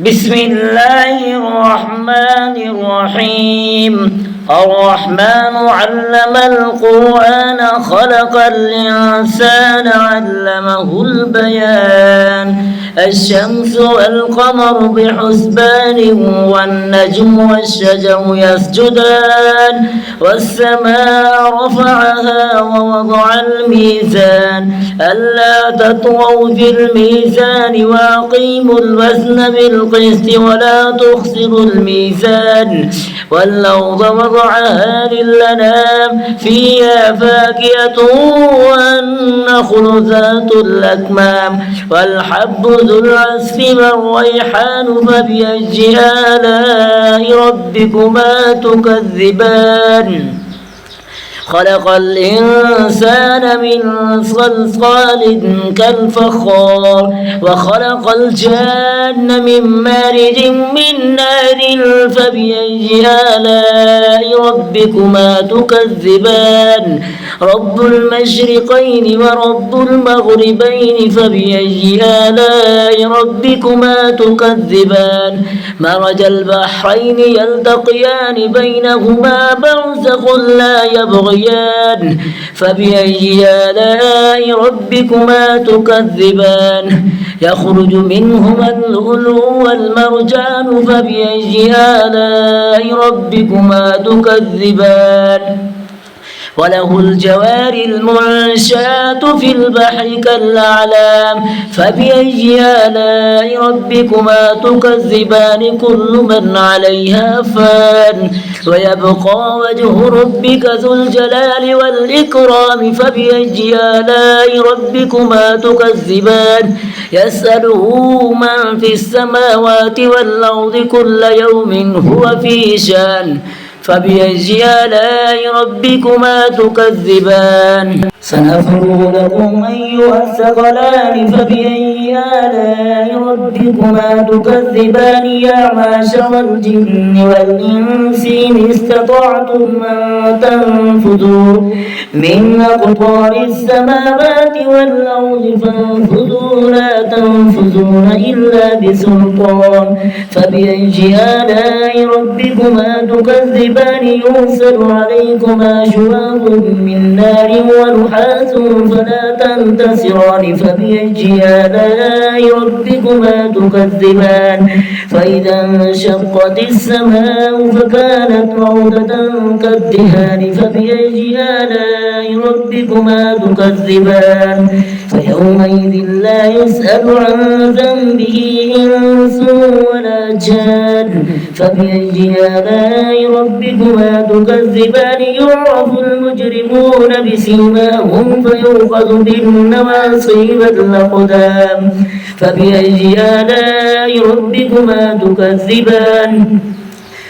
بسم الله الرحمن الرحيم. الرحمن علم القرآن خلق الإنسان علمه البيان. الشمس والقمر بحسبان والنجم والشجر يسجدان والسماء رفعها ووضع الميزان ألا تطغوا في الميزان وأقيموا الوزن بالقسط ولا تخسروا الميزان والأرض وضعها للأنام فيها فاكهة والنخل ذات الأكمام والحب ذو العصف والريحان فبأي آلاء ربكما تكذبان. خلق الإنسان من صلصال كالفخار وخلق الجان من مارج من نار فبأي آلاء ربكما تكذبان. رب المشرقين ورب المغربين فبأي آلاء ربكما تكذبان. مرج البحرين يلتقيان بينهما برزخ لا يبغيان فبأي آلاء ربكما تكذبان. يخرج منهما اللؤلؤ والمرجان فبأي آلاء ربكما تكذبان. وله الجوار المنشآت في البحر كالأعلام فبأي آلاء ربكما تكذبان. كل من عليها فان ويبقى وجه ربك ذو الجلال والإكرام فبأي آلاء ربكما تكذبان. يسأله من في السماوات والأرض كل يوم هو في شان فبأي آلاء ربكما تكذبان. سنفرغ لكم أيها الثقلان فبأي آلاء ربكما تكذبان. يا معشر الجن والإنس إن استطعتم أن تنفذوا من أقطار السماوات والأرض فانفذوا لا تنفذون إلا بسلطان فبأي آلاء ربكما تكذبان. يرسل عليكما شواظ من نار ونحاس فلا تنتصران فبأي آلاء ربكما تكذبان. فإذا انشقت السماء فكانت وردة كالدهان فبأي آلاء ربكما تكذبان. فيومئذ لا يسأل عن ذنبه إنس ولا جان فبأي آلاء ربكما تكذبان. يعرف المجرمون بسيماهم فيؤخذ بالنواصي والأقدام فبأي آلاء ربكما تكذبان.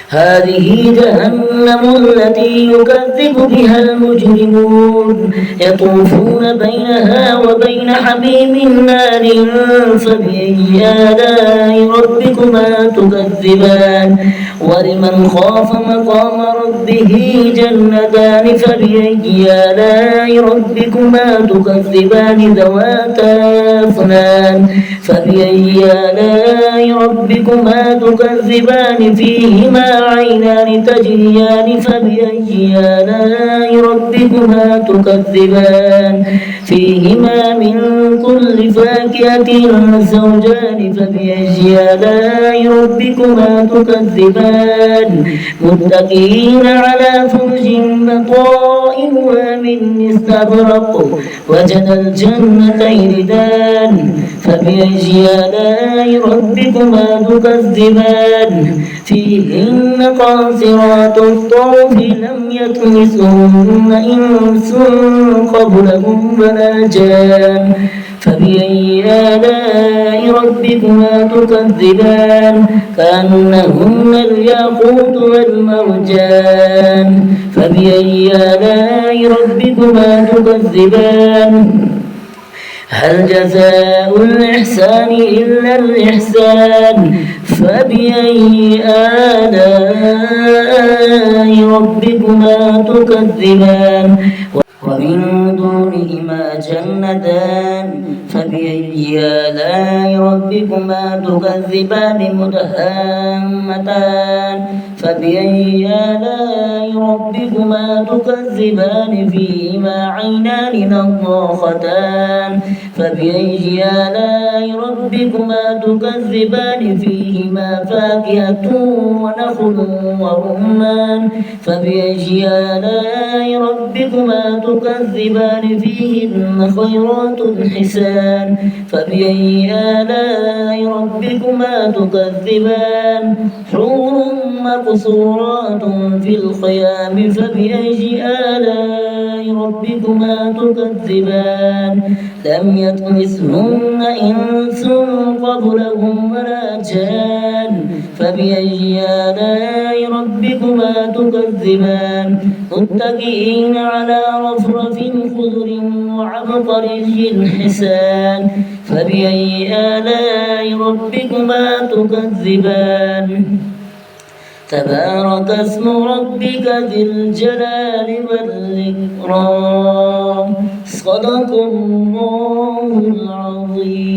هذه جهنم التي يكذب بها المجرمون يطوفون بينها وبين حميم نار فبأي آلاء ربكما تكذبان. ولمن خاف مقام ربه جنتان فبأي آلاء ربكما تكذبان. ذواتا أفنان فبأي آلاء ربكما تكذبان. فيهما عينان تجريان فبأي آلاء ربكما تكذبان. فيهما من كل فاكهة زوجان فبأي آلاء ربكما تكذبان. متكئين على فرش بطائنها من استبرق وجنى الجنتين دان فبأي آلاء ربكما تكذبان. فيهن قاصرات الطرف لم يطمثهن إنس قبلهم ولا جان فبأي آلاء ربكما تكذبان. كأنهن الياقوت والمرجان فبأي آلاء ربكما تكذبان. هل جزاء الإحسان إلا الإحسان فبأي آلاء ربكما تكذبان. ومن دونهما جنتان فبأي آلاء ربكما تكذبان مدهامتان فبأي آلاء ربكما تكذبان فيهما عينان نضاختان فبأي آلاء ربكما تكذبان فيهما فاكهة ونخل ورمان فبأي آلاء ربكما تكذبان فيهن خيرات حسان فبأي آلاء ربكما تكذبان حور مقصورات في الخيام فبأي آلاء ربكما تكذبان لم يطمثهن إنس قبلهم ولا جان فبأي آلاء ربكما تكذبان متكئين على رفرف خضر وعبقري حسان فبأي آلاء ربكما تكذبان تبارك اسم ربك ذي الجلال والإكرام صدق الله العظيم.